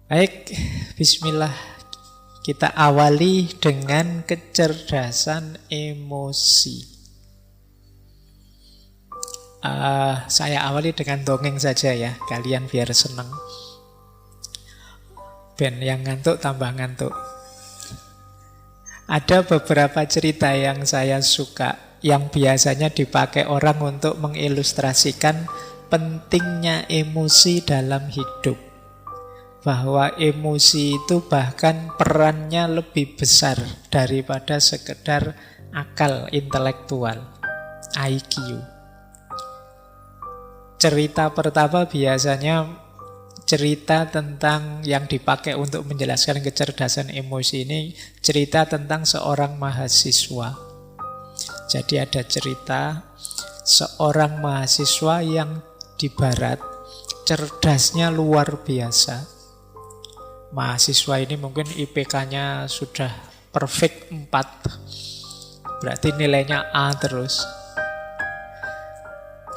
Baik, bismillah. Kita awali dengan kecerdasan emosi. Saya awali dengan dongeng saja ya, kalian biar seneng. Ben yang ngantuk tambah ngantuk. Ada beberapa cerita yang saya suka, yang biasanya dipakai orang untuk mengilustrasikan pentingnya emosi dalam hidup. Bahwa emosi itu bahkan perannya lebih besar daripada sekedar akal intelektual, IQ. Cerita pertama biasanya cerita tentang yang dipakai untuk menjelaskan kecerdasan emosi ini, cerita tentang seorang mahasiswa. Jadi ada cerita seorang mahasiswa yang di barat cerdasnya luar biasa. Mahasiswa ini mungkin IPK-nya sudah perfect 4. Berarti nilainya A terus.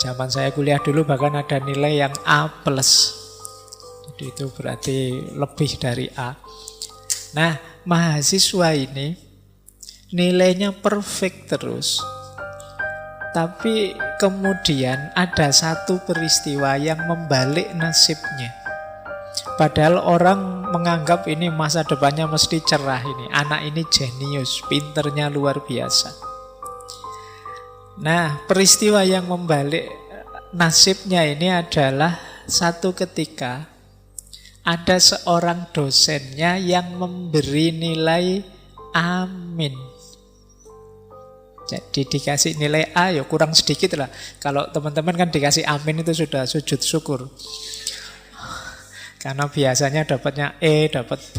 Zaman saya kuliah dulu bahkan ada nilai yang A+. Jadi itu berarti lebih dari A. Nah, mahasiswa ini nilainya perfect terus. Tapi kemudian ada satu peristiwa yang membalik nasibnya. Padahal orang menganggap ini masa depannya mesti cerah ini. Anak ini jenius, pinternya luar biasa. Nah, peristiwa yang membalik nasibnya ini adalah satu ketika ada seorang dosennya yang memberi nilai amin. Jadi dikasih nilai A ya kurang sedikit lah. Kalau teman-teman kan dikasih amin itu sudah sujud syukur. Karena biasanya dapatnya E, dapat B,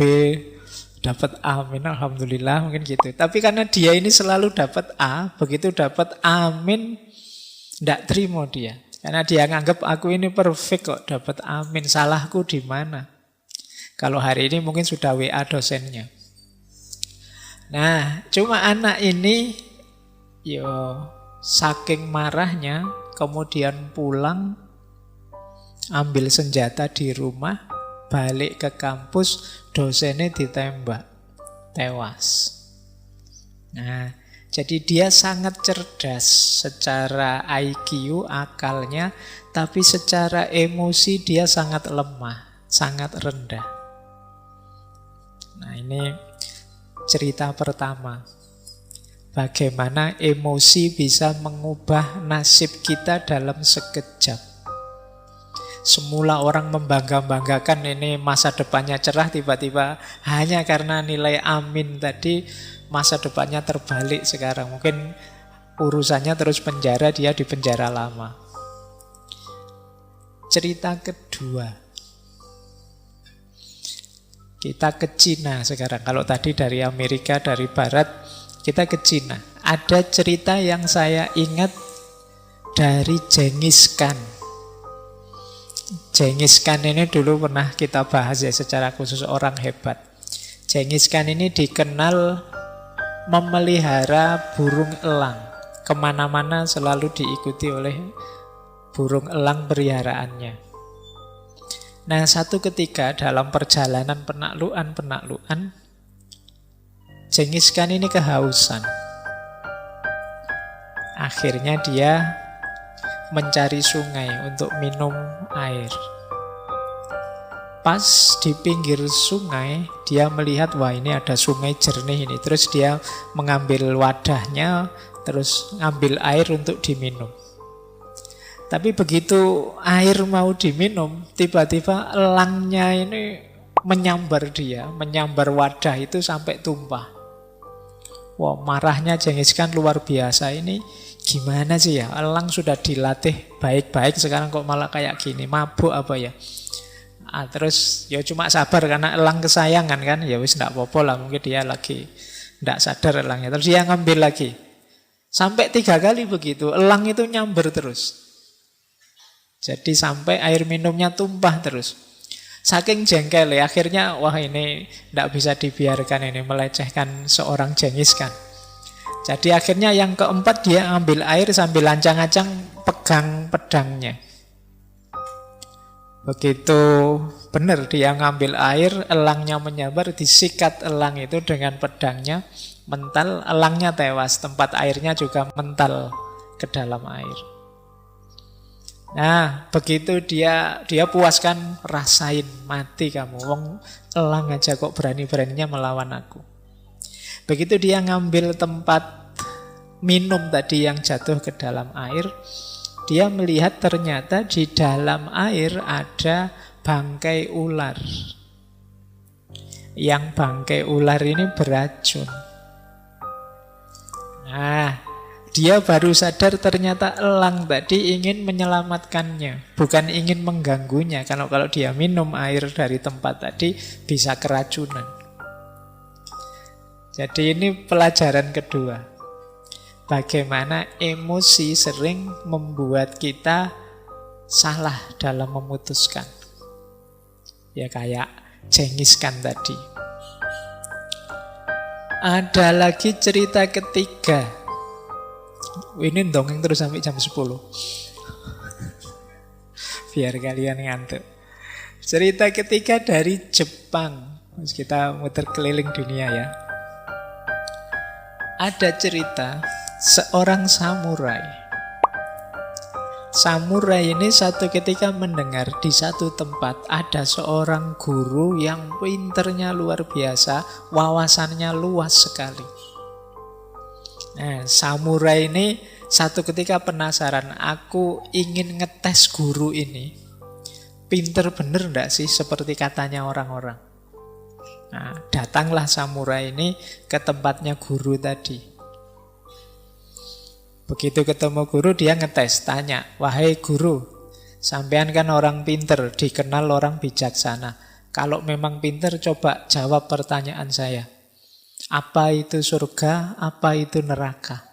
dapat amin, alhamdulillah mungkin gitu. Tapi karena dia ini selalu dapat A, begitu dapat amin, tidak terima dia. Karena dia nganggap aku ini perfect kok, dapat amin, salahku di mana? Kalau hari ini mungkin sudah WA dosennya. Nah, cuma anak ini, saking marahnya, kemudian pulang, ambil senjata di rumah, balik ke kampus, dosennya ditembak, tewas. Nah, jadi dia sangat cerdas secara IQ, akalnya, tapi secara emosi dia sangat lemah, sangat rendah. Nah, ini cerita pertama. Bagaimana emosi bisa mengubah nasib kita dalam sekejap. Semula orang membangga-banggakan ini masa depannya cerah, tiba-tiba hanya karena nilai amin tadi masa depannya terbalik sekarang. Mungkin urusannya terus penjara, dia di penjara lama. Cerita kedua. Kita ke Cina sekarang. Kalau tadi dari Amerika, dari Barat, kita ke Cina. Ada cerita yang saya ingat dari Genghis Khan. Genghis Khan ini dulu pernah kita bahas ya secara khusus, orang hebat. Genghis Khan ini dikenal memelihara burung elang. Kemana-mana selalu diikuti oleh burung elang peliharaannya. Nah, satu ketika dalam perjalanan penaklukan, Genghis Khan ini kehausan. Akhirnya dia mencari sungai untuk minum air. Pas di pinggir sungai, dia melihat, wah ini ada sungai jernih ini. Terus dia mengambil wadahnya, terus ngambil air untuk diminum. Tapi begitu air mau diminum, tiba-tiba elangnya ini menyambar dia, menyambar wadah itu sampai tumpah. Wah, marahnya Genghis Khan luar biasa ini. Gimana sih ya, elang sudah dilatih baik-baik, sekarang kok malah kayak gini, mabuk apa ya? Terus ya cuma sabar karena elang kesayangan kan, ya wis ndak apa-apa lah, mungkin dia lagi ndak sadar elangnya. Terus dia ngambil lagi, sampai 3 kali begitu, elang itu nyamber terus. Jadi sampai air minumnya tumpah terus. Saking jengkel ya, akhirnya wah ini ndak bisa dibiarkan, ini melecehkan seorang Genghis Khan. Jadi akhirnya yang keempat dia ambil air sambil lancang-lancang pegang pedangnya. Begitu benar dia ngambil air, elangnya menyambar, disikat elang itu dengan pedangnya, mental, elangnya tewas, tempat airnya juga mental ke dalam air. Nah, begitu dia puaskan, rasain, mati kamu. Wong elang aja kok berani-beraninya melawan aku. Begitu dia ngambil tempat minum tadi yang jatuh ke dalam air, dia melihat ternyata di dalam air ada bangkai ular. Yang bangkai ular ini beracun. Nah, dia baru sadar ternyata elang tadi ingin menyelamatkannya, bukan ingin mengganggunya. Kalau dia minum air dari tempat tadi bisa keracunan. Jadi ini pelajaran kedua. Bagaimana emosi sering membuat kita salah dalam memutuskan. Ya kayak Genghis Khan tadi. Ada lagi cerita ketiga. Ini dongeng terus sampai jam 10. Biar kalian ngantuk. Cerita ketiga dari Jepang. Kita muter keliling dunia ya. Ada cerita seorang samurai. Samurai ini satu ketika mendengar di satu tempat ada seorang guru yang pinternya luar biasa, wawasannya luas sekali. Nah, samurai ini satu ketika penasaran, aku ingin ngetes guru ini. Pinter bener enggak sih seperti katanya orang-orang? Nah, datanglah samurai ini ke tempatnya guru tadi. Begitu ketemu guru, dia ngetes, tanya, wahai guru, sampean kan orang pinter, dikenal orang bijaksana. Kalau memang pinter, coba jawab pertanyaan saya. Apa itu surga, apa itu neraka?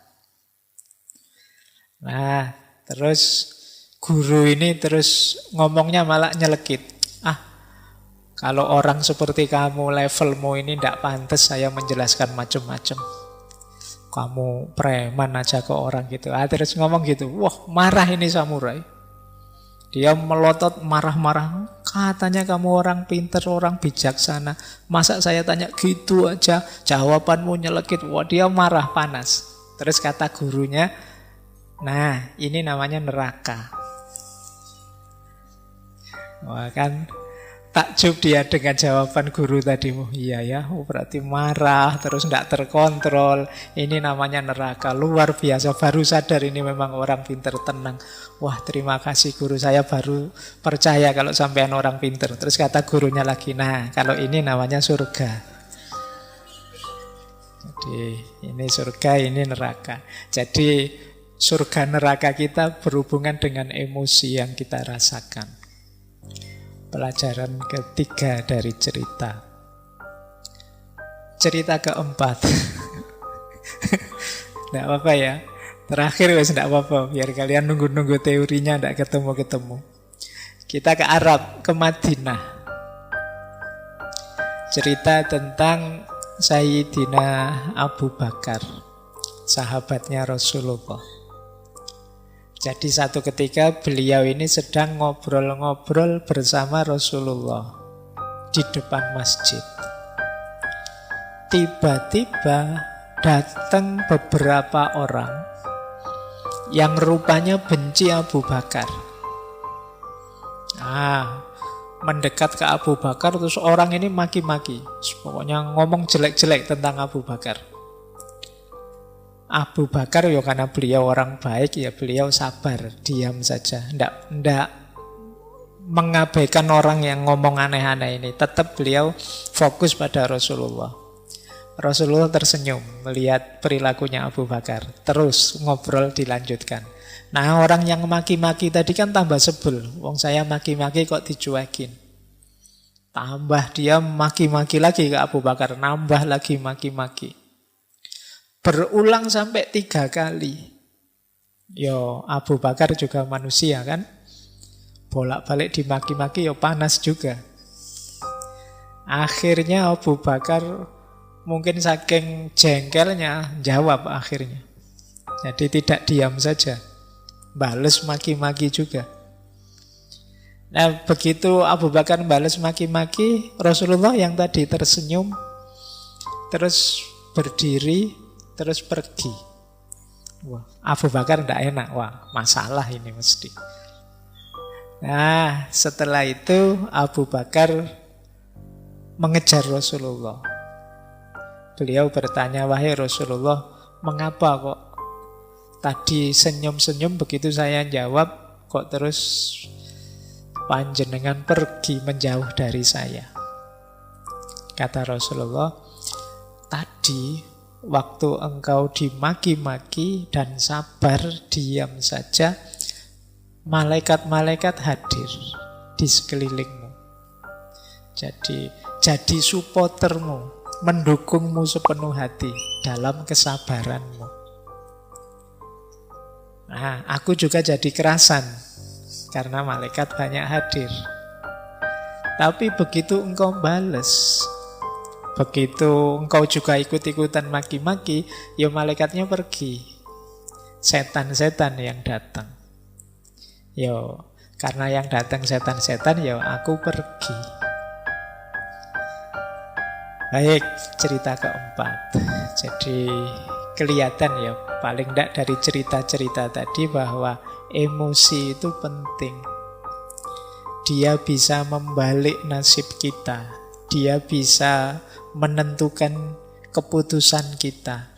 Nah, terus guru ini terus ngomongnya malah nyelekit. Kalau orang seperti kamu, levelmu ini tidak pantas saya menjelaskan macam-macam. Kamu preman aja ke orang gitu. Terus ngomong gitu. Wah, marah ini samurai. Dia melotot marah-marah. Katanya kamu orang pinter, orang bijaksana. Masa saya tanya gitu aja, jawabanmu nyelekit. Wah, dia marah, panas. Terus kata gurunya, nah ini namanya neraka. Wah kan, takjub dia dengan jawaban guru tadi. Iya ya, berarti marah, terus tidak terkontrol. Ini namanya neraka, luar biasa. Baru sadar ini memang orang pinter, tenang. Wah, terima kasih guru, saya baru percaya kalau sampean orang pinter. Terus kata gurunya lagi, nah kalau ini namanya surga. Jadi ini surga, ini neraka. Jadi surga neraka kita berhubungan dengan emosi yang kita rasakan. Pelajaran ketiga dari cerita. Cerita keempat. Tidak apa-apa ya. Terakhir wes tidak apa-apa. Biar kalian nunggu-nunggu teorinya tidak ketemu-ketemu. Kita ke Arab, ke Madinah. Cerita tentang Sayyidina Abu Bakar, sahabatnya Rasulullah. Jadi satu ketika beliau ini sedang ngobrol-ngobrol bersama Rasulullah di depan masjid. Tiba-tiba datang beberapa orang yang rupanya benci Abu Bakar. Mendekat ke Abu Bakar, terus orang ini maki-maki. Pokoknya ngomong jelek-jelek tentang Abu Bakar. Abu Bakar ya karena beliau orang baik, ya beliau sabar, diam saja. Ndak mengabaikan orang yang ngomong aneh-aneh ini. Tetap beliau fokus pada Rasulullah. Rasulullah tersenyum melihat perilakunya Abu Bakar. Terus ngobrol dilanjutkan. Nah, orang yang maki-maki tadi kan tambah sebel. Wong saya maki-maki kok dicuekin. Tambah dia maki-maki lagi ke Abu Bakar. Nambah lagi maki-maki. Berulang sampai 3 kali. Yo, Abu Bakar juga manusia kan. Bolak-balik dimaki-maki yo panas juga. Akhirnya Abu Bakar mungkin saking jengkelnya jawab akhirnya. Jadi tidak diam saja. Bales maki-maki juga. Nah, begitu Abu Bakar balas maki-maki, Rasulullah yang tadi tersenyum, terus berdiri, terus pergi. Wah, Abu Bakar tidak enak. Wah, masalah ini mesti. Nah, setelah itu Abu Bakar mengejar Rasulullah. Beliau bertanya, wahai Rasulullah, mengapa kok tadi senyum-senyum begitu saya jawab, kok terus panjenengan pergi menjauh dari saya? Kata Rasulullah, tadi waktu engkau dimaki-maki dan sabar diam saja, malaikat-malaikat hadir di sekelilingmu. Jadi supportermu, mendukungmu sepenuh hati dalam kesabaranmu. Nah, aku juga jadi kerasan karena malaikat banyak hadir. Tapi begitu engkau bales, begitu engkau juga ikut-ikutan maki-maki, ya malaikatnya pergi. Setan-setan yang datang. Yo, karena yang datang setan-setan, ya aku pergi. Baik, cerita keempat. Jadi kelihatan ya, paling tidak dari cerita-cerita tadi bahwa emosi itu penting. Dia bisa membalik nasib kita. Dia bisa menentukan keputusan kita.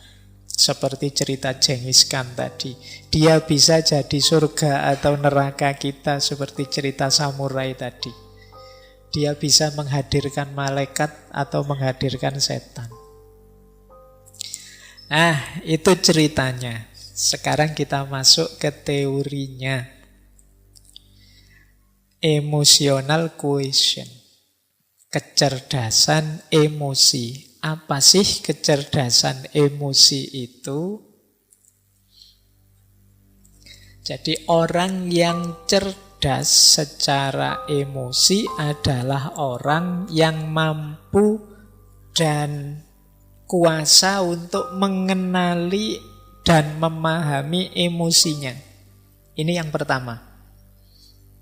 Seperti cerita Genghis Khan tadi. Dia bisa jadi surga atau neraka kita seperti cerita samurai tadi. Dia bisa menghadirkan malaikat atau menghadirkan setan. Nah, itu ceritanya. Sekarang kita masuk ke teorinya. Emotional quotient. Kecerdasan emosi. Apa sih kecerdasan emosi itu? Jadi orang yang cerdas secara emosi adalah orang yang mampu dan kuasa untuk mengenali dan memahami emosinya. Ini yang pertama.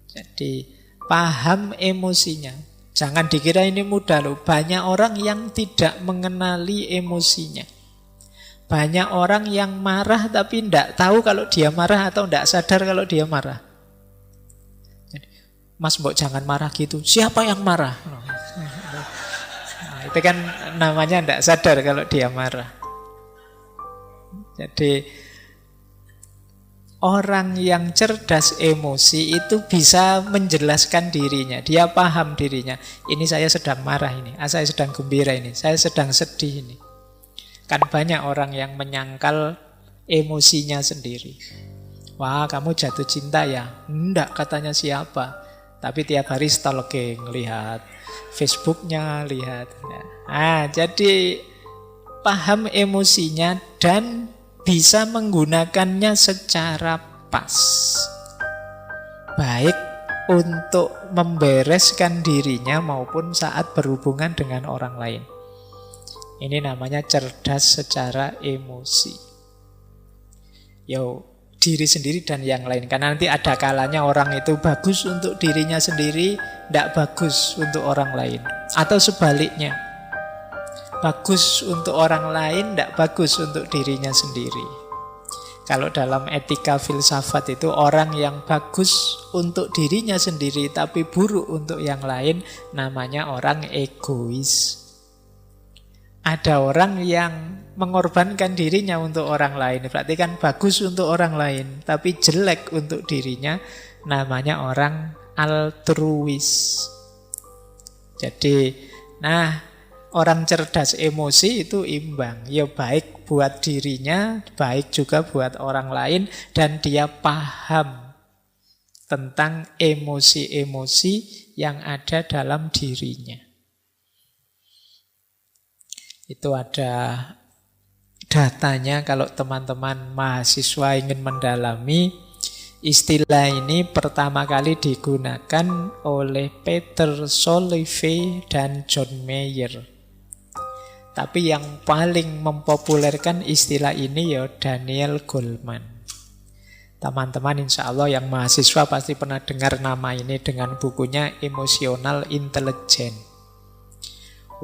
Jadi paham emosinya. Jangan dikira ini mudah loh. Banyak orang yang tidak mengenali emosinya. Banyak orang yang marah tapi tidak tahu kalau dia marah atau tidak sadar kalau dia marah. Mas, mbok jangan marah gitu. Siapa yang marah? Nah, itu kan namanya tidak sadar kalau dia marah. Jadi orang yang cerdas emosi itu bisa menjelaskan dirinya. Dia paham dirinya. Ini saya sedang marah ini. Saya sedang gembira ini. Saya sedang sedih ini. Kan banyak orang yang menyangkal emosinya sendiri. Wah, kamu jatuh cinta ya? Enggak, katanya siapa? Tapi tiap hari stalking, lihat Facebooknya, lihat. Nah, jadi paham emosinya dan bisa menggunakannya secara pas. Baik untuk membereskan dirinya maupun saat berhubungan dengan orang lain. Ini namanya cerdas secara emosi. Yo, diri sendiri dan yang lain. Karena nanti ada kalanya orang itu bagus untuk dirinya sendiri, tidak bagus untuk orang lain. Atau sebaliknya, bagus untuk orang lain, tidak bagus untuk dirinya sendiri. Kalau dalam etika filsafat itu, orang yang bagus untuk dirinya sendiri tapi buruk untuk yang lain, namanya orang egois. Ada orang yang mengorbankan dirinya untuk orang lain, berarti kan bagus untuk orang lain, tapi jelek untuk dirinya, namanya orang altruis. Jadi, orang cerdas emosi itu imbang. Ya baik buat dirinya, baik juga buat orang lain, dan dia paham tentang emosi-emosi yang ada dalam dirinya. Itu ada datanya kalau teman-teman mahasiswa ingin mendalami. Istilah ini pertama kali digunakan oleh Peter Salovey dan John Mayer. Tapi yang paling mempopulerkan istilah ini ya Daniel Goleman. Teman-teman insya Allah yang mahasiswa pasti pernah dengar nama ini dengan bukunya Emotional Intelligence.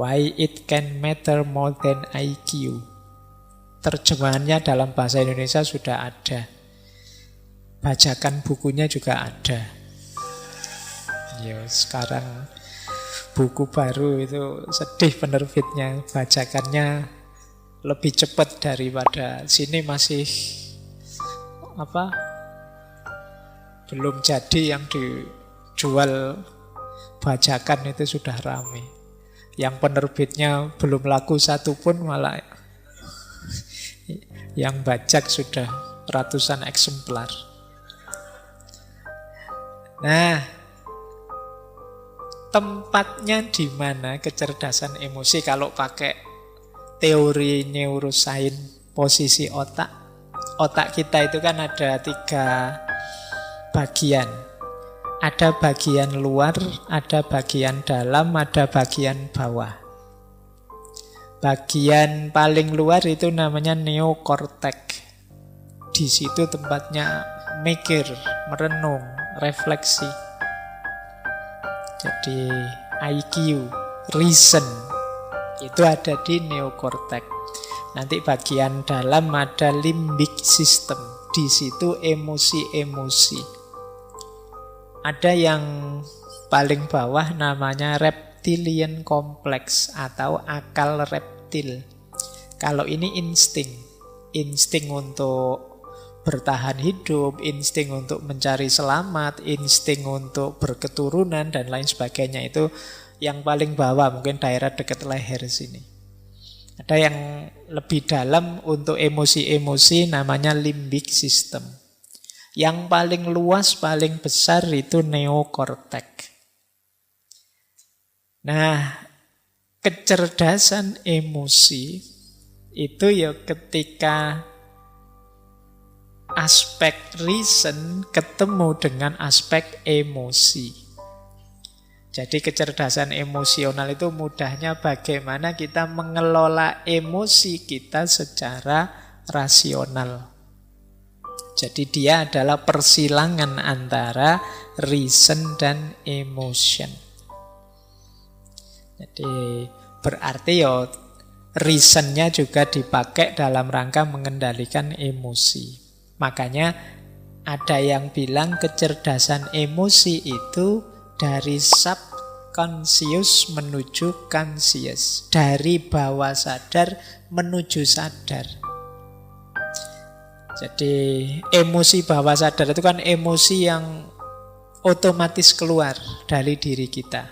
Why it can matter more than IQ. Terjemahannya dalam bahasa Indonesia sudah ada. Bajakan bukunya juga ada. Ya, sekarang buku baru itu sedih penerbitnya. Bajakannya lebih cepat daripada sini masih belum jadi yang dijual bajakan itu sudah rame. Yang penerbitnya belum laku satu pun malah yang bajak sudah ratusan eksemplar. Nah, tempatnya di mana kecerdasan emosi kalau pakai teori neuroscience posisi otak? Otak kita itu kan ada 3 bagian. Ada bagian luar, ada bagian dalam, ada bagian bawah. Bagian paling luar itu namanya neokortek. Di situ tempatnya mikir, merenung, refleksi. Jadi IQ, reason, itu ada di neokortek. Nanti bagian dalam ada limbic system. Di situ emosi-emosi. Ada yang paling bawah namanya reptilian complex atau akal reptil. Kalau ini insting. Insting untuk bertahan hidup, insting untuk mencari selamat, insting untuk berketurunan dan lain sebagainya. Itu yang paling bawah, mungkin daerah dekat leher sini. Ada yang lebih dalam untuk emosi-emosi namanya limbic system. Yang paling luas, paling besar itu neokortek. Nah, kecerdasan emosi itu ya ketika aspek reason ketemu dengan aspek emosi. Jadi kecerdasan emosional itu mudahnya bagaimana kita mengelola emosi kita secara rasional. Jadi dia adalah persilangan antara reason dan emotion. Jadi berarti ya reasonnya juga dipakai dalam rangka mengendalikan emosi. Makanya ada yang bilang kecerdasan emosi itu dari subconscious menuju conscious. Dari bawah sadar menuju sadar. Jadi emosi bawah sadar itu kan emosi yang otomatis keluar dari diri kita.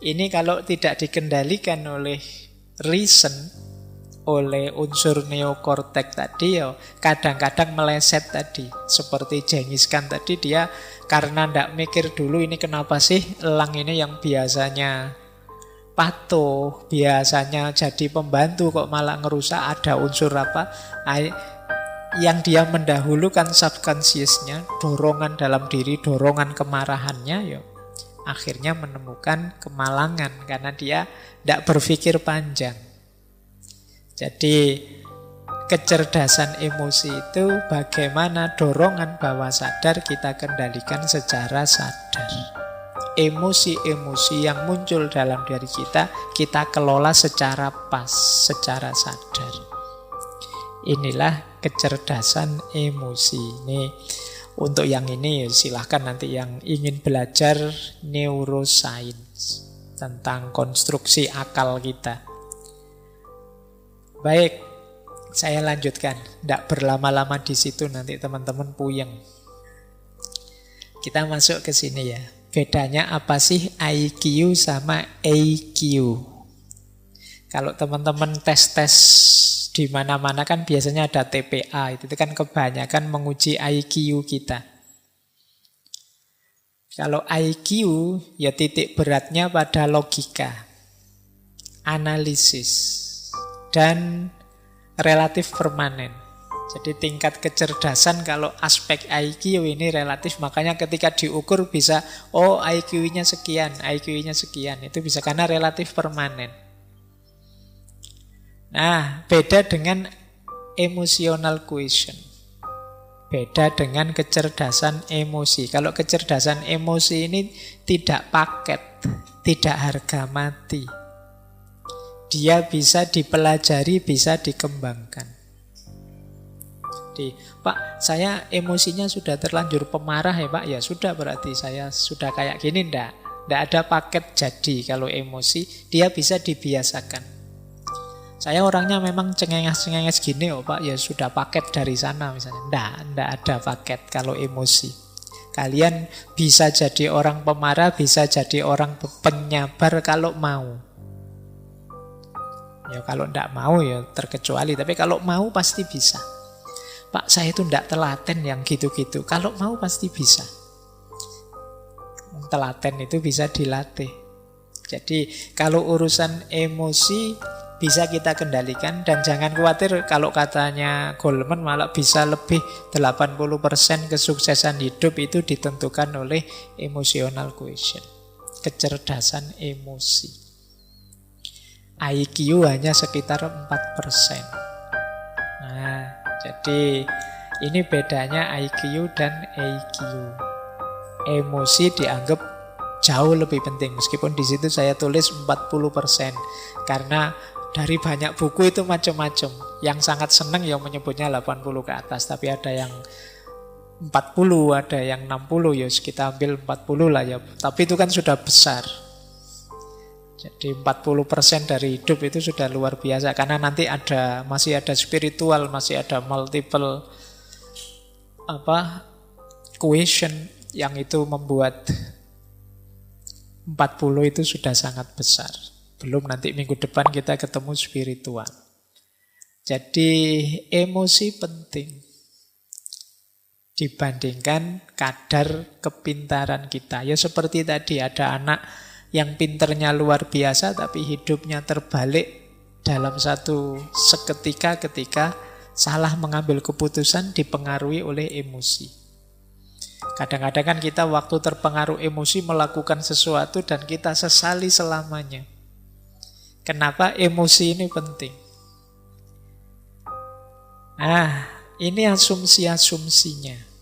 Ini kalau tidak dikendalikan oleh reason, oleh unsur neokortek tadi, ya kadang-kadang meleset tadi. Seperti Genghis Khan tadi, dia karena tidak mikir dulu ini kenapa sih elang ini yang biasanya patuh, biasanya jadi pembantu kok malah ngerusak, ada unsur apa? Yang dia mendahulukan subconsciousnya, dorongan dalam diri, dorongan kemarahannya, ya akhirnya menemukan kemalangan karena dia tidak berpikir panjang. Jadi kecerdasan emosi itu bagaimana dorongan bawah sadar kita kendalikan secara sadar. Emosi-emosi yang muncul dalam diri kita kelola secara pas, secara sadar. Inilah kecerdasan emosi. Ini untuk yang ini silahkan nanti yang ingin belajar neuroscience tentang konstruksi akal kita. Baik, saya lanjutkan. Tidak berlama-lama di situ nanti teman-teman puyeng. Kita masuk ke sini ya. Bedanya apa sih IQ sama AQ? Kalau teman-teman tes-tes di mana-mana kan biasanya ada TPA. Itu kan kebanyakan menguji IQ kita. Kalau IQ ya titik beratnya pada logika, analisis, dan relatif permanen. Jadi tingkat kecerdasan kalau aspek IQ ini relatif, makanya ketika diukur bisa, oh IQ-nya sekian, IQ-nya sekian. Itu bisa karena relatif permanen. Nah, beda dengan emotional quotient. Beda dengan kecerdasan emosi. Kalau kecerdasan emosi ini tidak paket, tidak harga mati. Dia bisa dipelajari, bisa dikembangkan. Pak, saya emosinya sudah terlanjur pemarah ya Pak. Ya sudah, berarti saya sudah kayak gini. Tidak ada paket jadi. Kalau emosi, dia bisa dibiasakan. Saya orangnya memang cengenges-cengenges gini Pak, ya sudah paket dari sana misalnya. Nggak ada paket kalau emosi. Kalian bisa jadi orang pemarah, bisa jadi orang penyabar kalau mau. Ya kalau nggak mau ya terkecuali, tapi kalau mau pasti bisa. Pak, saya itu nggak telaten yang gitu-gitu. Kalau mau pasti bisa. Telaten itu bisa dilatih. Jadi kalau urusan emosi bisa kita kendalikan, dan jangan khawatir kalau katanya Goleman malah bisa lebih 80% kesuksesan hidup itu ditentukan oleh emotional quotient, kecerdasan emosi. IQ hanya sekitar 4%. Nah, jadi ini bedanya IQ dan EQ. Emosi dianggap jauh lebih penting, meskipun di situ saya tulis 40%, karena dari banyak buku itu macam-macam. Yang sangat senang yang menyebutnya 80 ke atas, tapi ada yang 40, ada yang 60, ya kita ambil 40 lah ya. Tapi itu kan sudah besar. Jadi 40% dari hidup itu sudah luar biasa, karena nanti masih ada spiritual, masih ada multiple quotient yang itu membuat 40 itu sudah sangat besar. Belum nanti minggu depan kita ketemu spiritual. Jadi emosi penting dibandingkan kadar kepintaran kita. Ya seperti tadi ada anak yang pinternya luar biasa tapi hidupnya terbalik dalam satu seketika ketika salah mengambil keputusan dipengaruhi oleh emosi. Kadang-kadang kan kita waktu terpengaruh emosi melakukan sesuatu dan kita sesali selamanya. Kenapa emosi ini penting? Nah, ini asumsi-asumsinya.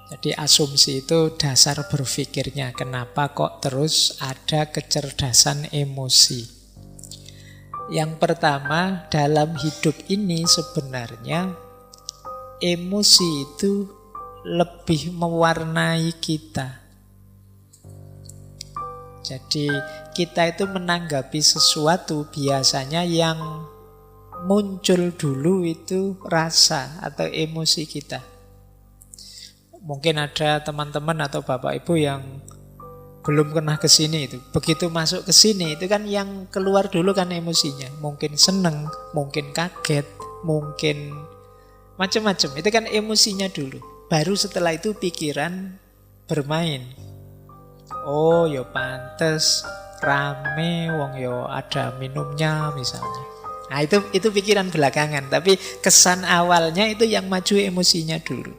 Jadi asumsi itu dasar berpikirnya. Kenapa kok terus ada kecerdasan emosi? Yang pertama, dalam hidup ini sebenarnya emosi itu lebih mewarnai kita. Jadi kita itu menanggapi sesuatu biasanya yang muncul dulu itu rasa atau emosi kita. Mungkin ada teman-teman atau bapak ibu yang belum pernah ke sini itu. Begitu masuk ke sini itu kan yang keluar dulu kan emosinya. Mungkin seneng, mungkin kaget, mungkin macam-macam. Itu kan emosinya dulu. Baru setelah itu pikiran bermain. Oh, yo pantes rame, wong yo ada minumnya misalnya. Nah, itu pikiran belakangan, tapi kesan awalnya itu yang maju emosinya dulu.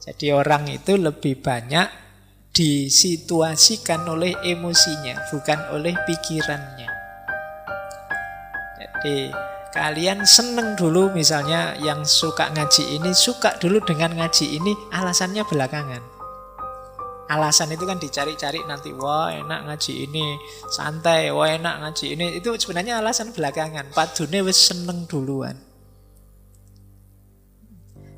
Jadi orang itu lebih banyak disituasikan oleh emosinya, bukan oleh pikirannya. Jadi kalian seneng dulu misalnya yang suka ngaji ini, suka dulu dengan ngaji ini, alasannya belakangan. Alasan itu kan dicari-cari nanti, wah enak ngaji ini, santai, wah enak ngaji ini. Itu sebenarnya alasan belakangan. Padune wis seneng duluan.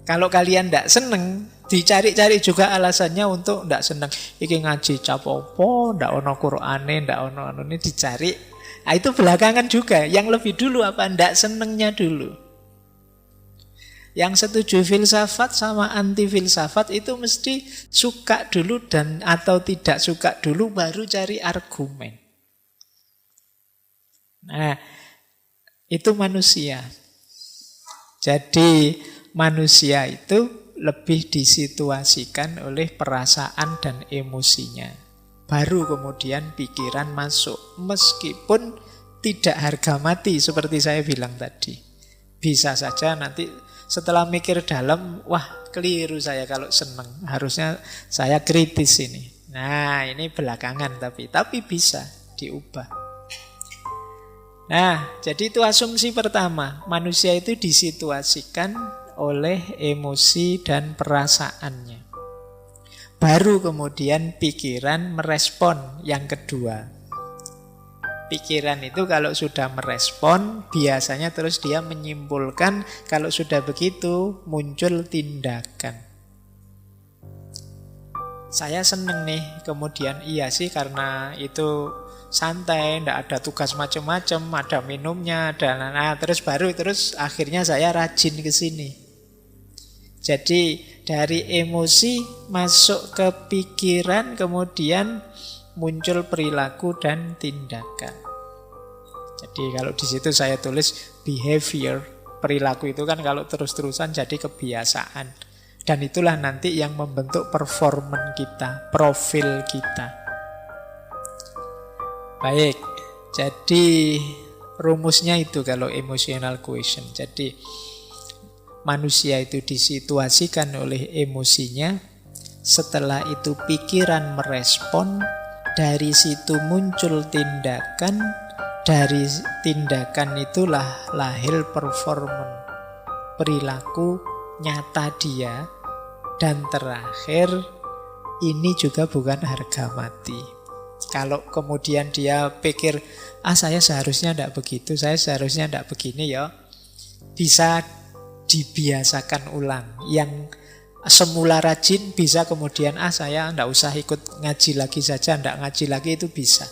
Kalau kalian tidak seneng, dicari-cari juga alasannya untuk tidak seneng. Iki ngaji capopo, tidak ono Qur'ane, tidak ono ini dicari. Nah, itu belakangan juga. Yang lebih dulu apa? Tidak senengnya dulu. Yang setuju filsafat sama anti filsafat itu mesti suka dulu dan atau tidak suka dulu baru cari argumen. Nah, itu manusia. Jadi manusia itu lebih disituasikan oleh perasaan dan emosinya. Baru kemudian pikiran masuk. Meskipun tidak harga mati seperti saya bilang tadi. Bisa saja nanti setelah mikir dalam, wah keliru saya kalau seneng. Harusnya saya kritis ini. Nah ini belakangan tapi bisa diubah. Nah, jadi itu asumsi pertama. Manusia itu disituasikan oleh emosi dan perasaannya. Baru kemudian pikiran merespon yang kedua. Pikiran itu kalau sudah merespon, biasanya terus dia menyimpulkan, kalau sudah begitu muncul tindakan. Saya seneng nih, kemudian iya sih karena itu santai, ndak ada tugas macam-macam, ada minumnya, terus akhirnya saya rajin ke sini. Jadi dari emosi masuk ke pikiran, kemudian muncul perilaku dan tindakan. Jadi kalau di situ saya tulis behavior, perilaku itu kan kalau terus-terusan jadi kebiasaan. Dan itulah nanti yang membentuk performan kita, profil kita. Baik, jadi rumusnya itu kalau emotional quotient. Jadi manusia itu disituasikan oleh emosinya, setelah itu pikiran merespon, dari situ muncul tindakan, dari tindakan itulah lahir performan, perilaku nyata dia, dan terakhir ini juga bukan harga mati. Kalau kemudian dia pikir, saya seharusnya tidak begitu, saya seharusnya tidak begini ya, bisa dibiasakan ulang. Yang semula rajin bisa kemudian, saya tidak usah ikut ngaji lagi saja, tidak ngaji lagi, itu bisa.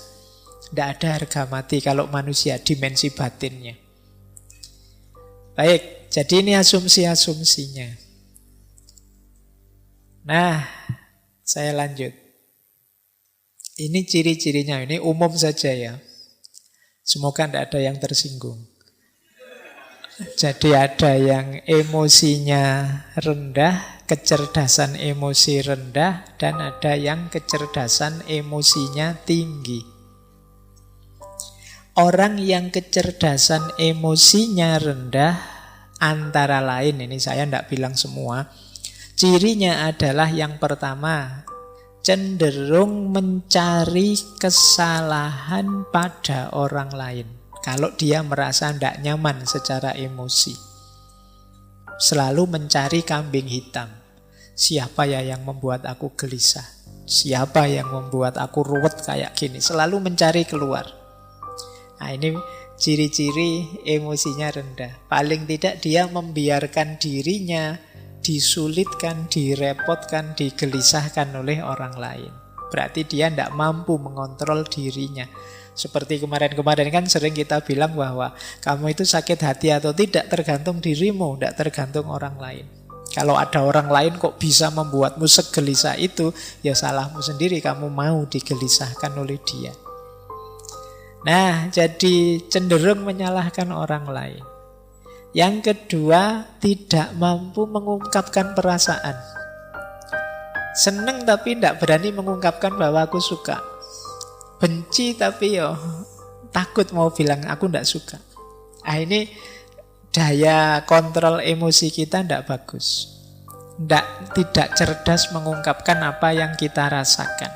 Tidak ada harga mati kalau manusia, dimensi batinnya. Baik, jadi ini asumsi-asumsinya. Nah, saya lanjut. Ini ciri-cirinya, ini umum saja ya. Semoga tidak ada yang tersinggung. Jadi ada yang emosinya rendah, kecerdasan emosi rendah, dan ada yang kecerdasan emosinya tinggi. Orang yang kecerdasan emosinya rendah, antara lain, ini saya tidak bilang semua, cirinya adalah yang pertama, cenderung mencari kesalahan pada orang lain. Kalau dia merasa tidak nyaman secara emosi, selalu mencari kambing hitam. Siapa ya yang membuat aku gelisah? Siapa yang membuat aku ruwet kayak gini? Selalu mencari keluar. Nah, ini ciri-ciri emosinya rendah. Paling tidak dia membiarkan dirinya disulitkan, direpotkan, digelisahkan oleh orang lain. Berarti dia tidak mampu mengontrol dirinya. Seperti kemarin-kemarin kan sering kita bilang bahwa kamu itu sakit hati atau tidak tergantung dirimu, tidak tergantung orang lain. Kalau ada orang lain kok bisa membuatmu segelisah itu, ya salahmu sendiri, kamu mau digelisahkan oleh dia. Nah, jadi cenderung menyalahkan orang lain. Yang kedua, tidak mampu mengungkapkan perasaan. Seneng tapi tidak berani mengungkapkan bahwa aku suka. Benci tapi takut mau bilang aku tidak suka. Ini daya kontrol emosi kita tidak bagus. Tidak cerdas mengungkapkan apa yang kita rasakan.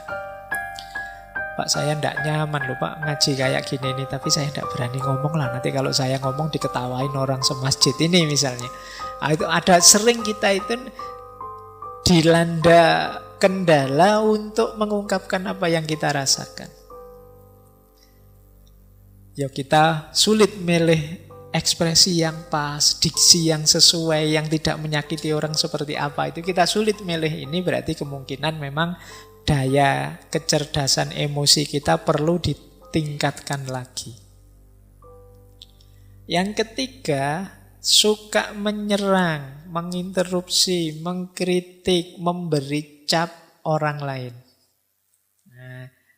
Pak, saya tidak nyaman loh Pak ngaji kayak gini nih, tapi saya tidak berani ngomong lah. Nanti kalau saya ngomong diketawain orang semasjid ini misalnya. Itu ada sering kita itu dilanda kendala untuk mengungkapkan apa yang kita rasakan. Ya kita sulit milih ekspresi yang pas, diksi yang sesuai, yang tidak menyakiti orang seperti apa. Itu kita sulit milih. Ini berarti kemungkinan memang daya kecerdasan emosi kita perlu ditingkatkan lagi. Yang ketiga, suka menyerang, menginterupsi, mengkritik, memberi cap orang lain.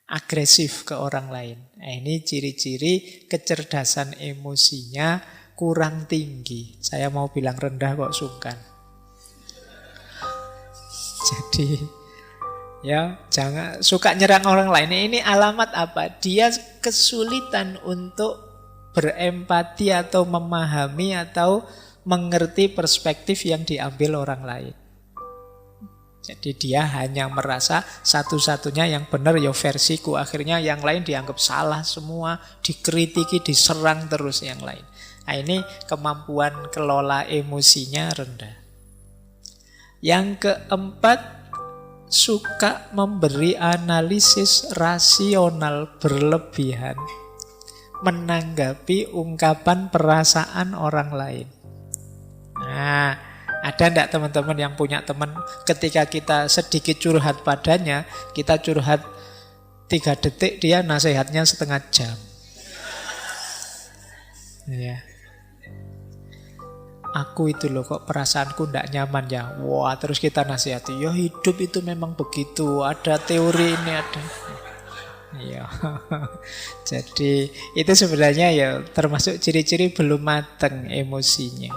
Agresif ke orang lain. Ini ciri-ciri kecerdasan emosinya kurang tinggi. Saya mau bilang rendah kok sungkan. Jadi ya, jangan suka nyerang orang lain. Ini alamat apa? Dia kesulitan untuk berempati atau memahami atau mengerti perspektif yang diambil orang lain. Jadi dia hanya merasa satu-satunya yang benar ya versiku. Akhirnya yang lain dianggap salah semua, dikritiki, diserang terus yang lain. Nah, ini kemampuan kelola emosinya rendah. Yang keempat, suka memberi analisis rasional berlebihan menanggapi ungkapan perasaan orang lain. Nah, ada enggak teman-teman yang punya teman ketika kita sedikit curhat padanya, kita curhat 3 detik, dia nasihatnya setengah jam. Ya. Aku itu loh kok perasaanku enggak nyaman ya. Wah, terus kita nasihati, ya hidup itu memang begitu, ada teori ini ada. Iya. Jadi itu sebenarnya ya termasuk ciri-ciri belum matang emosinya.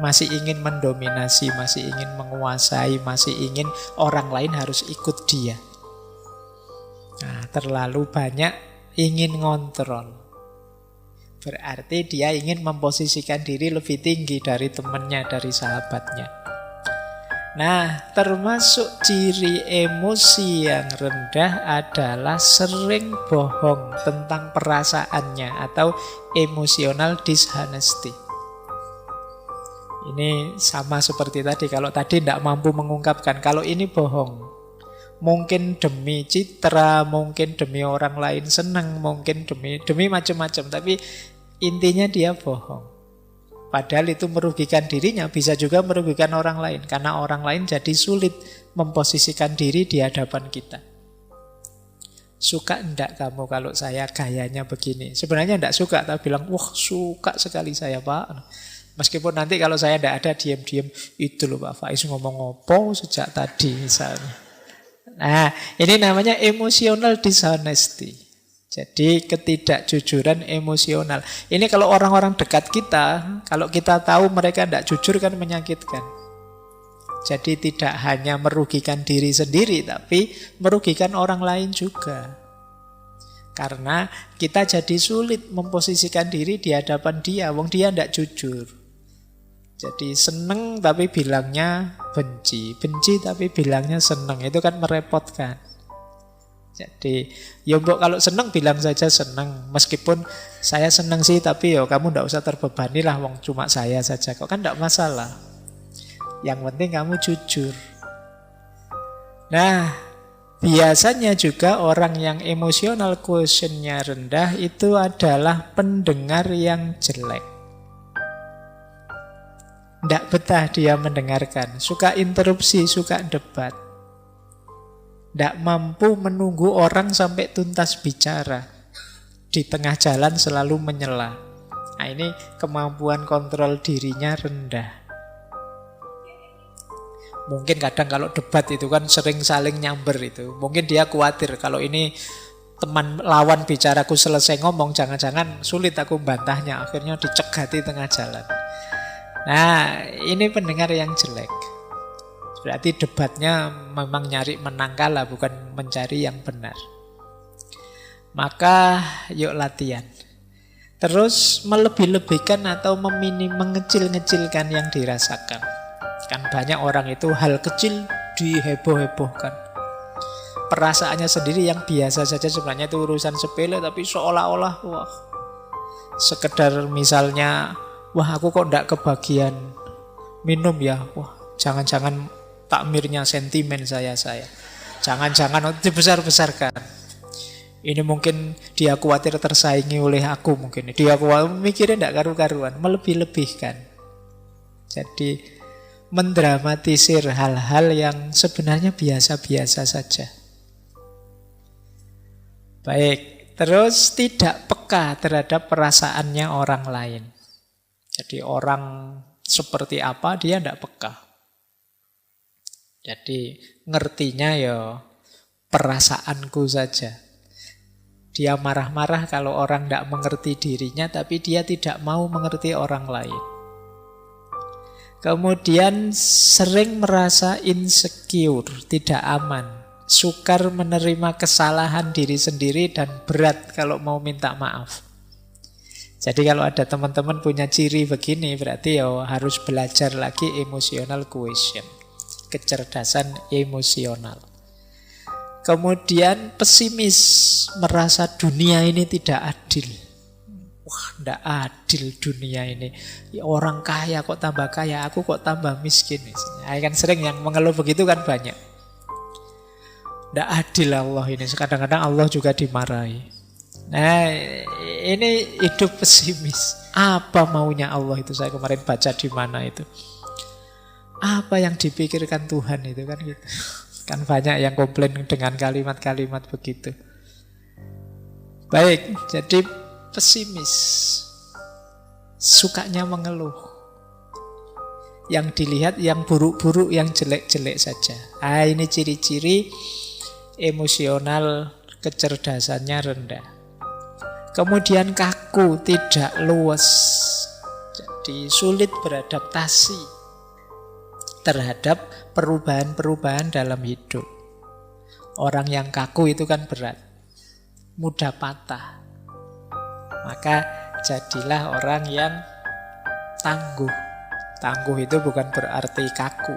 Masih ingin mendominasi, masih ingin menguasai, masih ingin orang lain harus ikut dia. Nah, terlalu banyak ingin ngontrol. Berarti dia ingin memposisikan diri lebih tinggi dari temannya, dari sahabatnya. Nah, termasuk ciri emosi yang rendah adalah sering bohong tentang perasaannya atau emotional dishonesty. Ini sama seperti tadi. Kalau tadi tidak mampu mengungkapkan, kalau ini bohong. Mungkin demi citra, mungkin demi orang lain senang, mungkin demi macam-macam. Tapi intinya dia bohong. Padahal itu merugikan dirinya, bisa juga merugikan orang lain. Karena orang lain jadi sulit memposisikan diri di hadapan kita. Suka enggak kamu kalau saya gayanya begini? Sebenarnya enggak suka, tapi bilang, wah suka sekali saya Pak. Meskipun nanti kalau saya enggak ada, diam-diam, itu loh Pak Faiz ngomong apa sejak tadi misalnya. Nah, ini namanya emotional dishonesty. Jadi ketidakjujuran emosional. Ini kalau orang-orang dekat kita, kalau kita tahu mereka tidak jujur kan menyakitkan. Jadi tidak hanya merugikan diri sendiri, tapi merugikan orang lain juga. Karena kita jadi sulit memposisikan diri di hadapan dia, wong dia tidak jujur. Jadi seneng tapi bilangnya benci, benci tapi bilangnya seneng, itu kan merepotkan. Jadi, ya mbok kalau seneng bilang saja seneng. Meskipun saya seneng sih, tapi ya kamu ndak usah terbebani lah, wong cuma saya saja. Kok kan ndak masalah. Yang penting kamu jujur. Nah, biasanya juga orang yang emotional quotient-nya rendah itu adalah pendengar yang jelek. Ndak betah dia mendengarkan, suka interupsi, suka debat. Tidak mampu menunggu orang sampai tuntas bicara. Di tengah jalan selalu menyela. Nah, ini kemampuan kontrol dirinya rendah. Mungkin kadang kalau debat itu kan sering saling nyamber itu. Mungkin dia khawatir kalau ini teman lawan bicaraku selesai ngomong, jangan-jangan sulit aku bantahnya. Akhirnya dicegati tengah jalan. Nah, ini pendengar yang jelek. Berarti debatnya memang nyari menang kalah, bukan mencari yang benar. Maka yuk latihan. Terus melebih-lebihkan atau mengecil-ngecilkan yang dirasakan. Kan banyak orang itu hal kecil diheboh-hebohkan. Perasaannya sendiri yang biasa saja sebenarnya itu urusan sepele, tapi seolah-olah wah, sekedar misalnya, wah aku kok enggak kebagian minum ya. Wah, jangan-jangan takmirnya sentimen saya. Jangan-jangan dibesar-besarkan. Ini mungkin dia khawatir tersaingi oleh aku mungkin. Dia khawatir mikirnya tidak karu-karuan, melebih-lebihkan. Jadi mendramatisir hal-hal yang sebenarnya biasa-biasa saja. Baik, terus tidak peka terhadap perasaannya orang lain. Jadi orang seperti apa dia tidak peka. Jadi ngertinya ya perasaanku saja. Dia marah-marah kalau orang tidak mengerti dirinya, tapi dia tidak mau mengerti orang lain. Kemudian sering merasa insecure, tidak aman. Sukar menerima kesalahan diri sendiri dan berat kalau mau minta maaf. Jadi kalau ada teman-teman punya ciri begini, berarti ya harus belajar lagi emotional quotient. kecerdasan emosional. Kemudian pesimis, merasa dunia ini tidak adil. Wah, tidak adil dunia ini. Ya, orang kaya kok tambah kaya, aku kok tambah miskin. Kan sering yang mengeluh begitu kan banyak. Tidak adil Allah ini. Kadang-kadang Allah juga dimarahi. Nah, ini hidup pesimis. Apa maunya Allah itu? Saya kemarin baca di mana itu. Apa yang dipikirkan Tuhan itu kan gitu. Kan banyak yang komplain dengan kalimat-kalimat begitu. Baik, jadi pesimis, sukanya mengeluh. Yang dilihat yang buruk-buruk, yang jelek-jelek saja. Ini ciri-ciri emosional kecerdasannya rendah. Kemudian kaku, tidak luwes. Jadi sulit beradaptasi terhadap perubahan-perubahan dalam hidup. Orang yang kaku itu kan berat, mudah patah. Maka jadilah orang yang tangguh. Tangguh itu bukan berarti kaku.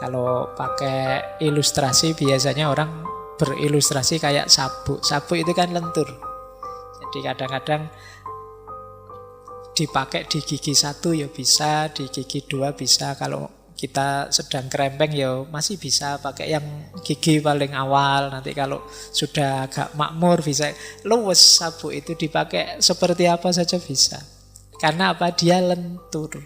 Kalau pakai ilustrasi biasanya orang berilustrasi kayak sabuk. Sabuk itu kan lentur. Jadi kadang-kadang dipakai di gigi satu ya bisa, di gigi dua bisa. Kalau kita sedang kerempeng ya masih bisa pakai yang gigi paling awal. Nanti kalau sudah agak makmur bisa. Luwes sabuk itu dipakai seperti apa saja bisa. Karena apa? Dia lentur.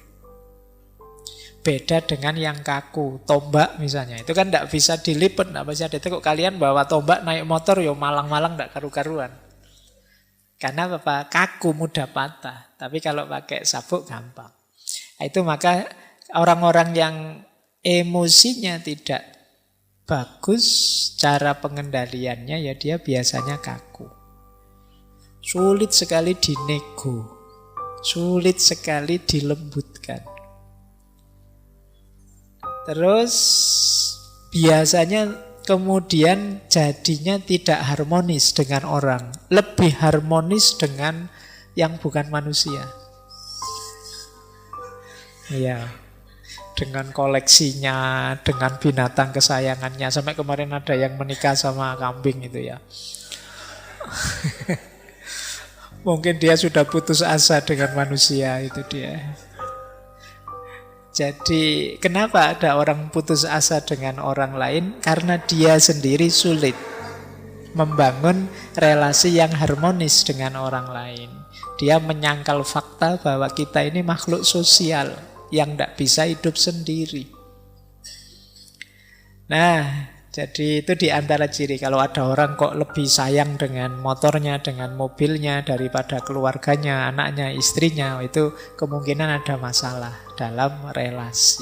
Beda dengan yang kaku. Tombak misalnya, itu kan tidak bisa dilipat, tidak bisa ditekuk. Kalian bawa tombak naik motor ya malang-malang tidak karu-karuan. Karena apa? Kaku, mudah patah. Tapi kalau pakai sabuk gampang. Itu maka orang-orang yang emosinya tidak bagus, cara pengendaliannya ya dia biasanya kaku. Sulit sekali dinego, sulit sekali dilembutkan. Terus biasanya kemudian jadinya tidak harmonis dengan orang, lebih harmonis dengan yang bukan manusia. Iya. Dengan koleksinya, dengan binatang kesayangannya. Sampai kemarin ada yang menikah sama kambing itu ya. Mungkin dia sudah putus asa dengan manusia, itu dia. Jadi kenapa ada orang putus asa dengan orang lain? Karena dia sendiri sulit membangun relasi yang harmonis dengan orang lain. Dia menyangkal fakta bahwa kita ini makhluk sosial yang tidak bisa hidup sendiri. Nah, jadi itu di antara ciri. Kalau ada orang kok lebih sayang dengan motornya, dengan mobilnya daripada keluarganya, anaknya, istrinya, itu kemungkinan ada masalah dalam relasi.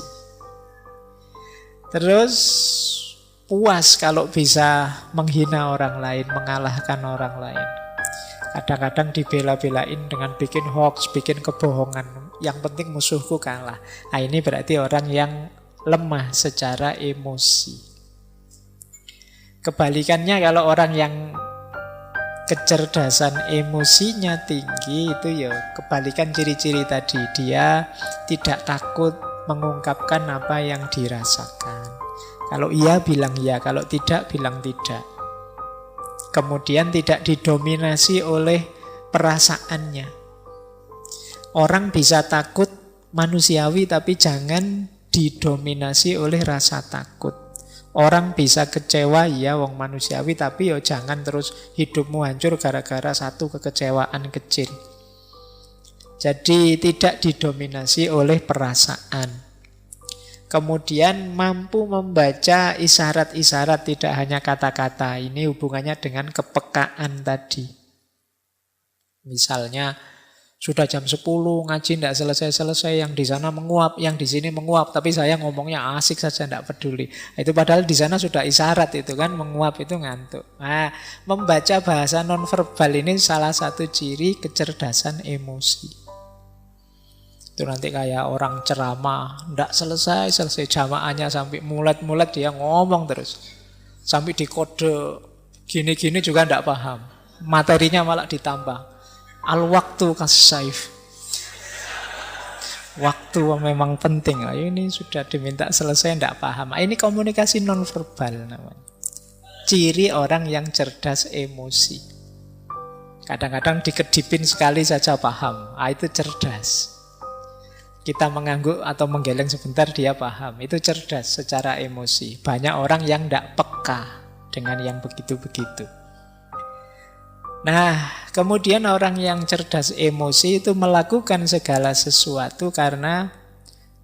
Terus puas kalau bisa menghina orang lain, mengalahkan orang lain. Kadang-kadang dibela-belain dengan bikin hoax, bikin kebohongan. Yang penting musuhku kalah. Nah, ini berarti orang yang lemah secara emosi. Kebalikannya kalau orang yang kecerdasan emosinya tinggi, itu ya kebalikan ciri-ciri tadi. Dia tidak takut mengungkapkan apa yang dirasakan. Kalau iya bilang iya, kalau tidak bilang tidak. Kemudian tidak didominasi oleh perasaannya. Orang bisa takut manusiawi, tapi jangan didominasi oleh rasa takut. Orang bisa kecewa, ya wong manusiawi, tapi jangan terus hidupmu hancur gara-gara satu kekecewaan kecil. Jadi tidak didominasi oleh perasaan. Kemudian mampu membaca isyarat-isyarat, tidak hanya kata-kata. Ini hubungannya dengan kepekaan tadi. Misalnya sudah jam 10 ngaji tidak selesai-selesai, yang di sana menguap, yang di sini menguap, tapi saya ngomongnya asik saja, tidak peduli. Itu padahal di sana sudah isyarat itu kan, menguap itu ngantuk. Nah, membaca bahasa nonverbal ini salah satu ciri kecerdasan emosi. Itu nanti kayak orang ceramah, tidak selesai jamaahnya sampai mulet-mulet dia ngomong terus. Sampai dikode gini-gini juga tidak paham. Materinya malah ditambah. Al-waktu kas-saif. Waktu memang penting. Ini sudah diminta selesai, tidak paham. Ini komunikasi nonverbal namanya. Ciri orang yang cerdas emosi. Kadang-kadang dikedipin sekali saja paham. Itu cerdas. Kita mengangguk atau menggeleng sebentar dia paham. Itu cerdas secara emosi. Banyak orang yang tidak peka dengan yang begitu-begitu. Nah, kemudian orang yang cerdas emosi itu melakukan segala sesuatu karena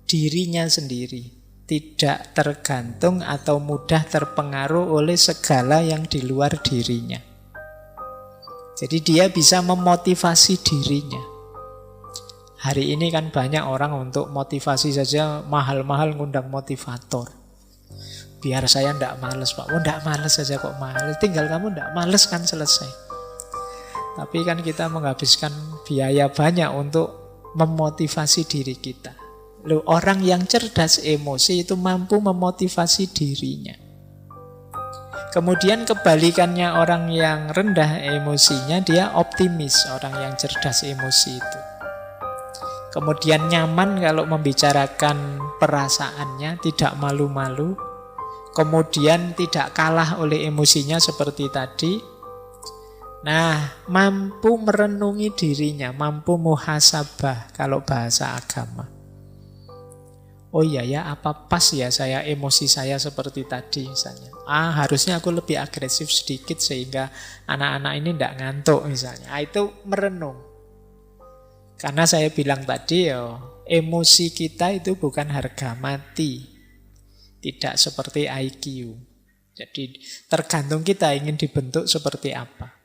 dirinya sendiri. Tidak tergantung atau mudah terpengaruh oleh segala yang di luar dirinya. Jadi dia bisa memotivasi dirinya. Hari ini kan banyak orang untuk motivasi saja mahal-mahal ngundang motivator. Biar saya ndak males, Pak. Oh, ndak males saja kok males. Tinggal kamu ndak males kan selesai. Tapi kan kita menghabiskan biaya banyak untuk memotivasi diri kita. Loh, orang yang cerdas emosi itu mampu memotivasi dirinya. Kemudian kebalikannya orang yang rendah emosinya, dia optimis, orang yang cerdas emosi itu. Kemudian nyaman kalau membicarakan perasaannya, tidak malu-malu. Kemudian tidak kalah oleh emosinya seperti tadi. Nah, mampu merenungi dirinya, mampu muhasabah kalau bahasa agama. Oh iya ya, apa pas ya saya emosi saya seperti tadi misalnya. Harusnya aku lebih agresif sedikit sehingga anak-anak ini tidak ngantuk misalnya. Itu merenung. Karena saya bilang tadi emosi kita itu bukan harga mati. Tidak seperti IQ. Jadi tergantung kita ingin dibentuk seperti apa.